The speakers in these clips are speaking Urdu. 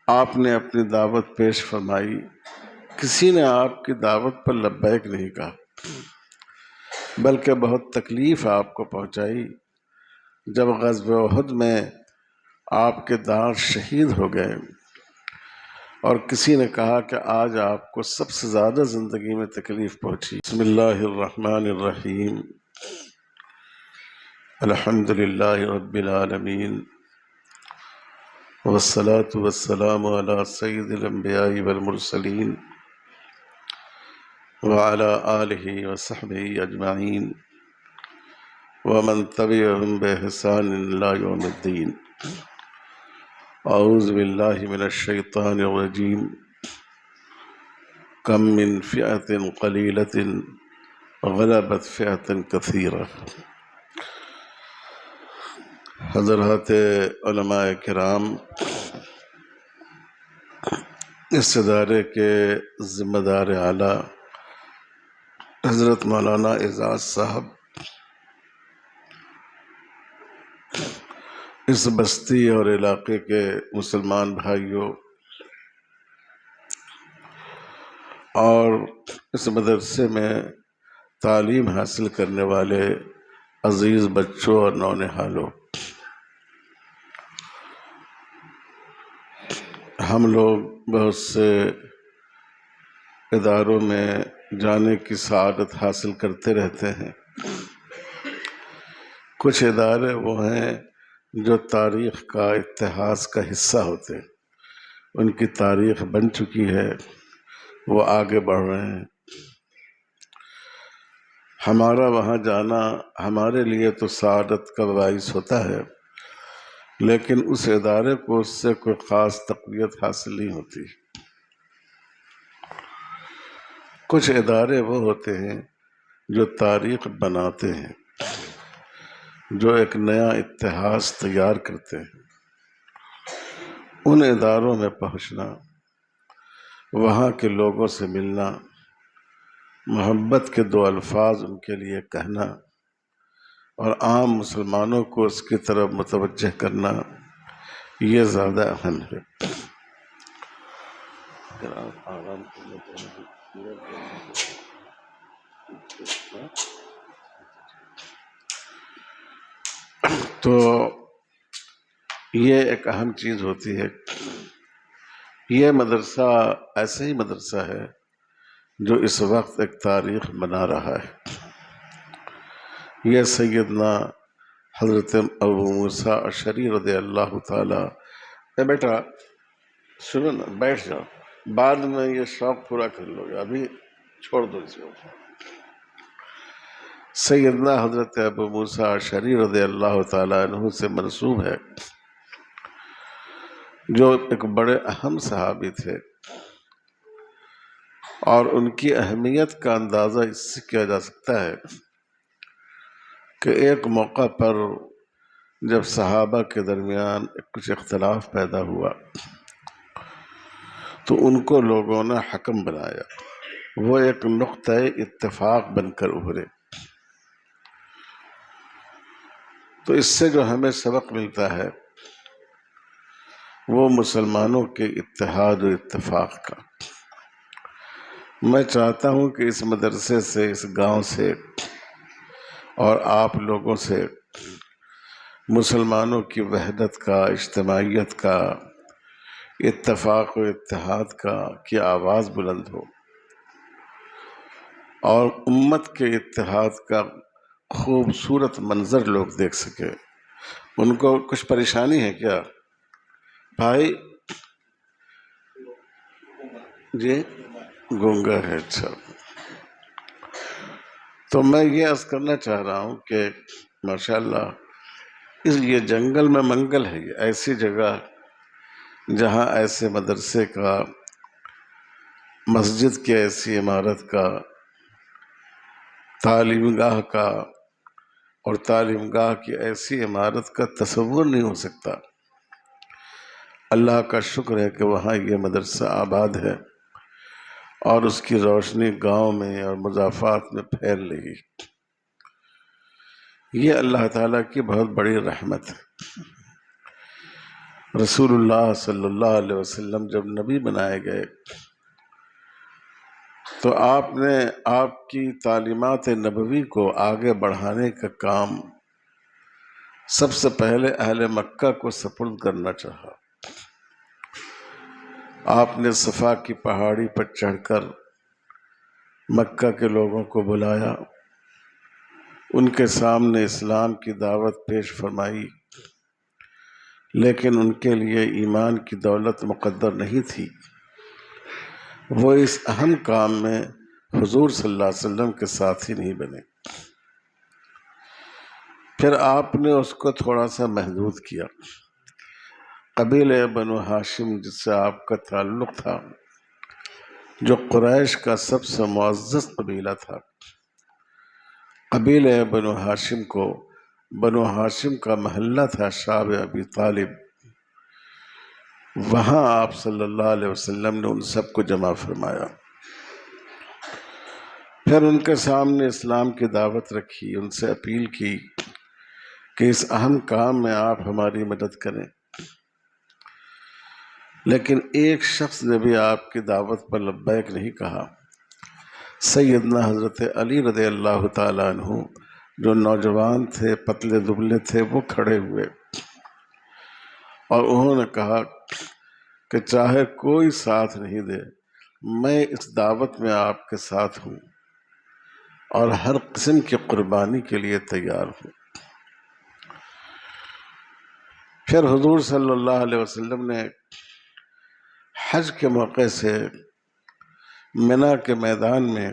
آپ نے اپنی دعوت پیش فرمائی، کسی نے آپ کی دعوت پر لبیک نہیں کہا، بلکہ بہت تکلیف آپ کو پہنچائی۔ جب غزوہ احد میں آپ کے داڑ شہید ہو گئے اور کسی نے کہا کہ آج آپ کو سب سے زیادہ زندگی میں تکلیف پہنچی۔ بسم اللہ الرحمن الرحیم، الحمد للہ رب العالمین، والصلاة والسلام علی سید الانبیاء والمرسلین وعلی آلہ وصحبہ اجمعین ومن تبعهم بإحسان إلی یوم الدین۔ اعوذ باللہ من الشیطان الرجیم، کم من فئۃ قلیلۃ غلبت فئۃ کثیرہ۔ حضرات علماء کرام، اس ادارے کے ذمہ دار اعلیٰ حضرت مولانا اعزاز صاحب، اس بستی اور علاقے کے مسلمان بھائیوں اور اس مدرسے میں تعلیم حاصل کرنے والے عزیز بچوں اور نونہالوں، ہم لوگ بہت سے اداروں میں جانے کی سعادت حاصل کرتے رہتے ہیں۔ کچھ ادارے وہ ہیں جو تاریخ کا اتحاد کا حصہ ہوتے ہیں، ان کی تاریخ بن چکی ہے، وہ آگے بڑھ رہے ہیں۔ ہمارا وہاں جانا ہمارے لیے تو سعادت کا باعث ہوتا ہے، لیکن اس ادارے کو اس سے کوئی خاص تقویت حاصل نہیں ہوتی۔ کچھ ادارے وہ ہوتے ہیں جو تاریخ بناتے ہیں، جو ایک نیا اتحاد تیار کرتے ہیں۔ ان اداروں میں پہنچنا، وہاں کے لوگوں سے ملنا، محبت کے دو الفاظ ان کے لیے کہنا اور عام مسلمانوں کو اس کی طرف متوجہ کرنا، یہ زیادہ اہم ہے۔ تو یہ ایک اہم چیز ہوتی ہے۔ یہ مدرسہ ایسا ہی مدرسہ ہے جو اس وقت ایک تاریخ بنا رہا ہے۔ یہ سیدنا حضرت ابو موسیٰ اشعری رضی اللہ تعالیٰ، بیٹا سنو نا، بیٹھ جاؤ، بعد میں یہ شوق پورا کر لو گے، ابھی چھوڑ دو اس کو۔ سیدنا حضرت ابو موسیٰ اشعری رضی اللہ تعالیٰ عنہ سے منسوب ہے، جو ایک بڑے اہم صحابی تھے، اور ان کی اہمیت کا اندازہ اس سے کیا جا سکتا ہے کہ ایک موقع پر جب صحابہ کے درمیان کچھ اختلاف پیدا ہوا تو ان کو لوگوں نے حکم بنایا، وہ ایک نقطۂ اتفاق بن کر ابھرے۔ تو اس سے جو ہمیں سبق ملتا ہے وہ مسلمانوں کے اتحاد و اتفاق کا۔ میں چاہتا ہوں کہ اس مدرسے سے، اس گاؤں سے اور آپ لوگوں سے مسلمانوں کی وحدت کا، اجتماعیت کا، اتفاق و اتحاد کا کی آواز بلند ہو، اور امت کے اتحاد کا خوبصورت منظر لوگ دیکھ سکے۔ ان کو کچھ پریشانی ہے کیا بھائی؟ جی گونگا ہے، اچھا۔ تو میں یہ عرض کرنا چاہ رہا ہوں کہ ماشاءاللہ یہ جنگل میں منگل ہے، یہ ایسی جگہ جہاں ایسے مدرسے کا، مسجد کی ایسی عمارت کا، تعلیم گاہ کا، اور تعلیم گاہ کی ایسی عمارت کا تصور نہیں ہو سکتا۔ اللہ کا شکر ہے کہ وہاں یہ مدرسہ آباد ہے اور اس کی روشنی گاؤں میں اور مضافات میں پھیل رہی۔ یہ اللہ تعالیٰ کی بہت بڑی رحمت ہے۔ رسول اللہ صلی اللہ علیہ وسلم جب نبی بنائے گئے تو آپ نے آپ کی تعلیمات نبوی کو آگے بڑھانے کا کام سب سے پہلے اہل مکہ کو سپرد کرنا چاہا۔ آپ نے صفا کی پہاڑی پر چڑھ کر مکہ کے لوگوں کو بلایا، ان کے سامنے اسلام کی دعوت پیش فرمائی، لیکن ان کے لیے ایمان کی دولت مقدر نہیں تھی۔ وہ اس اہم کام میں حضور صلی اللہ علیہ وسلم کے ساتھی نہیں بنے۔ پھر آپ نے اس کو تھوڑا سا محدود کیا۔ قبیلہ بنو ہاشم جس سے آپ کا تعلق تھا، جو قریش کا سب سے معزز قبیلہ تھا، قبیلہ بنو ہاشم کو بنو ہاشم کا محلہ تھا شعب ابی طالب، وہاں آپ صلی اللہ علیہ وسلم نے ان سب کو جمع فرمایا۔ پھر ان کے سامنے اسلام کی دعوت رکھی، ان سے اپیل کی کہ اس اہم کام میں آپ ہماری مدد کریں، لیکن ایک شخص نے بھی آپ کی دعوت پر لبیک نہیں کہا۔ سیدنا حضرت علی رضی اللہ تعالیٰ عنہ جو نوجوان تھے، پتلے دبلے تھے، وہ کھڑے ہوئے اور انہوں نے کہا کہ چاہے کوئی ساتھ نہیں دے، میں اس دعوت میں آپ کے ساتھ ہوں اور ہر قسم کی قربانی کے لیے تیار ہوں۔ پھر حضور صلی اللہ علیہ وسلم نے حج کے موقع سے منا کے میدان میں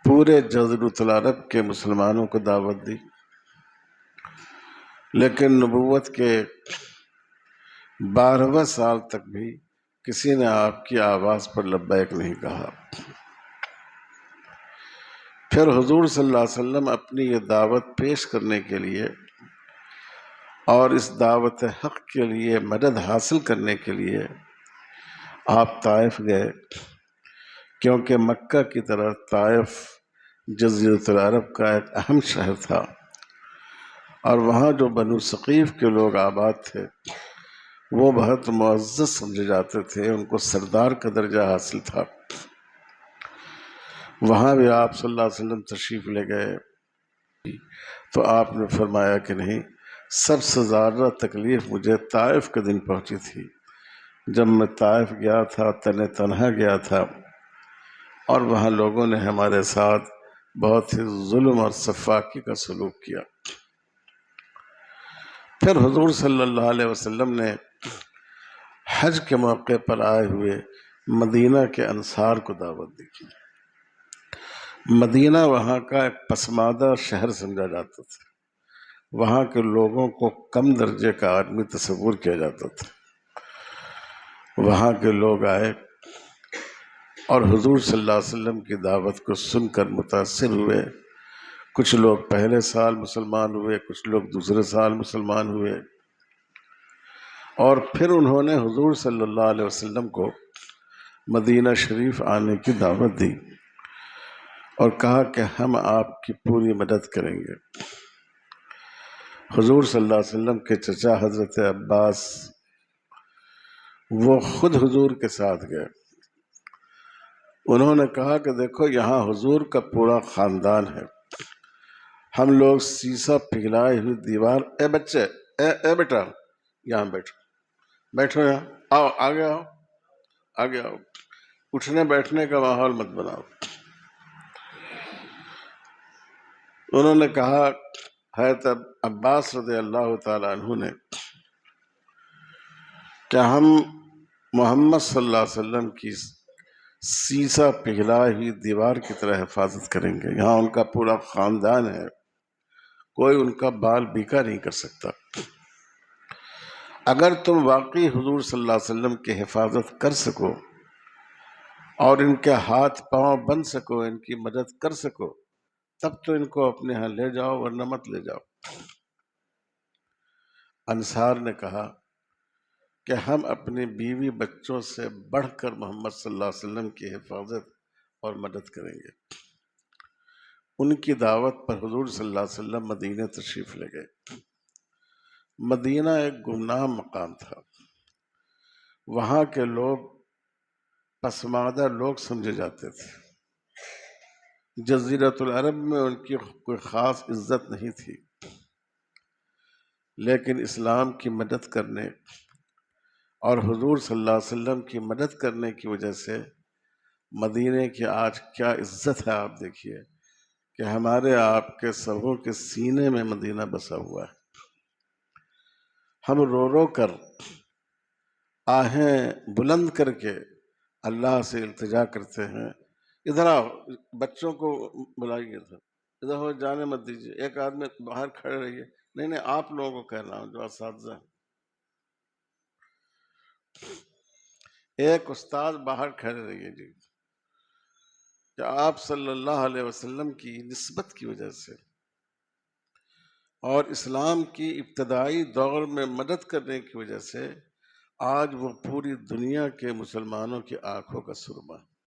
پورے جزیرۃ العرب کے مسلمانوں کو دعوت دی، لیکن نبوت کے 12ویں سال تک بھی کسی نے آپ کی آواز پر لبیک نہیں کہا۔ پھر حضور صلی اللہ علیہ وسلم اپنی یہ دعوت پیش کرنے کے لیے اور اس دعوت حق کے لیے مدد حاصل کرنے کے لیے آپ طائف گئے، کیونکہ مکہ کی طرح طائف جزیرۃ العرب کا ایک اہم شہر تھا اور وہاں جو بنو ثقیف کے لوگ آباد تھے وہ بہت معزز سمجھے جاتے تھے، ان کو سردار کا درجہ حاصل تھا۔ وہاں بھی آپ صلی اللہ علیہ وسلم تشریف لے گئے تو آپ نے فرمایا کہ نہیں، سب سے زیادہ تکلیف مجھے طائف کے دن پہنچی تھی، جب میں طائف گیا تھا، تنہا گیا تھا، اور وہاں لوگوں نے ہمارے ساتھ بہت ہی ظلم اور سفاکی کا سلوک کیا۔ پھر حضور صلی اللہ علیہ وسلم نے حج کے موقع پر آئے ہوئے مدینہ کے انصار کو دعوت دی۔ مدینہ وہاں کا ایک پسماندہ شہر سمجھا جاتا تھا، وہاں کے لوگوں کو کم درجے کا آدمی تصور کیا جاتا تھا۔ وہاں کے لوگ آئے اور حضور صلی اللہ علیہ وسلم کی دعوت کو سن کر متاثر ہوئے۔ کچھ لوگ پہلے سال مسلمان ہوئے، کچھ لوگ دوسرے سال مسلمان ہوئے، اور پھر انہوں نے حضور صلی اللہ علیہ وسلم کو مدینہ شریف آنے کی دعوت دی اور کہا کہ ہم آپ کی پوری مدد کریں گے۔ حضور صلی اللہ علیہ وسلم کے چچا حضرت عباس وہ خود حضور کے ساتھ گئے۔ انہوں نے کہا کہ دیکھو، یہاں حضور کا پورا خاندان ہے، ہم لوگ سیسا پگھلائی ہوئی دیوار، اے بچے، اے بیٹا، یہاں بیٹھو، یہاں آؤ، آگے آؤ، آگے آؤ، اٹھنے بیٹھنے کا ماحول مت بناؤ۔ انہوں نے کہا، حضرت عباس رضی اللہ تعالیٰ عنہ نے، کہ ہم محمد صلی اللہ علیہ وسلم کی سیسا پگھلائی ہوئی دیوار کی طرح حفاظت کریں گے، یہاں ان کا پورا خاندان ہے، کوئی ان کا بال بیکا نہیں کر سکتا۔ اگر تم واقعی حضور صلی اللہ علیہ وسلم کی حفاظت کر سکو اور ان کے ہاتھ پاؤں بن سکو، ان کی مدد کر سکو، تب تو ان کو اپنے ہاں لے جاؤ، ورنہ مت لے جاؤ۔ انصار نے کہا کہ ہم اپنی بیوی بچوں سے بڑھ کر محمد صلی اللہ علیہ وسلم کی حفاظت اور مدد کریں گے۔ ان کی دعوت پر حضور صلی اللہ علیہ وسلم مدینہ تشریف لے گئے۔ مدینہ ایک گمنام مقام تھا، وہاں کے لوگ پسماندہ لوگ سمجھے جاتے تھے، جزیرۃ العرب میں ان کی کوئی خاص عزت نہیں تھی، لیکن اسلام کی مدد کرنے اور حضور صلی اللہ علیہ وسلم کی مدد کرنے کی وجہ سے مدینے کی آج کیا عزت ہے۔ آپ دیکھیے کہ ہمارے آپ کے سبوں کے سینے میں مدینہ بسا ہوا ہے۔ ہم رو رو کر آہیں بلند کر کے اللہ سے التجا کرتے ہیں، ادھر آؤ، بچوں کو بلائیے، ادھر ہو، جانے مت دیجیے، ایک آدمی باہر کھڑے رہیے، نہیں نہیں آپ لوگوں کو کہنا ہوں جو اساتذہ ہیں، ایک استاد باہر کھڑے رہیے جی، کہ آپ صلی اللہ علیہ وسلم کی نسبت کی وجہ سے اور اسلام کی ابتدائی دور میں مدد کرنے کی وجہ سے آج وہ پوری دنیا کے مسلمانوں کی آنکھوں کا سرما ہے۔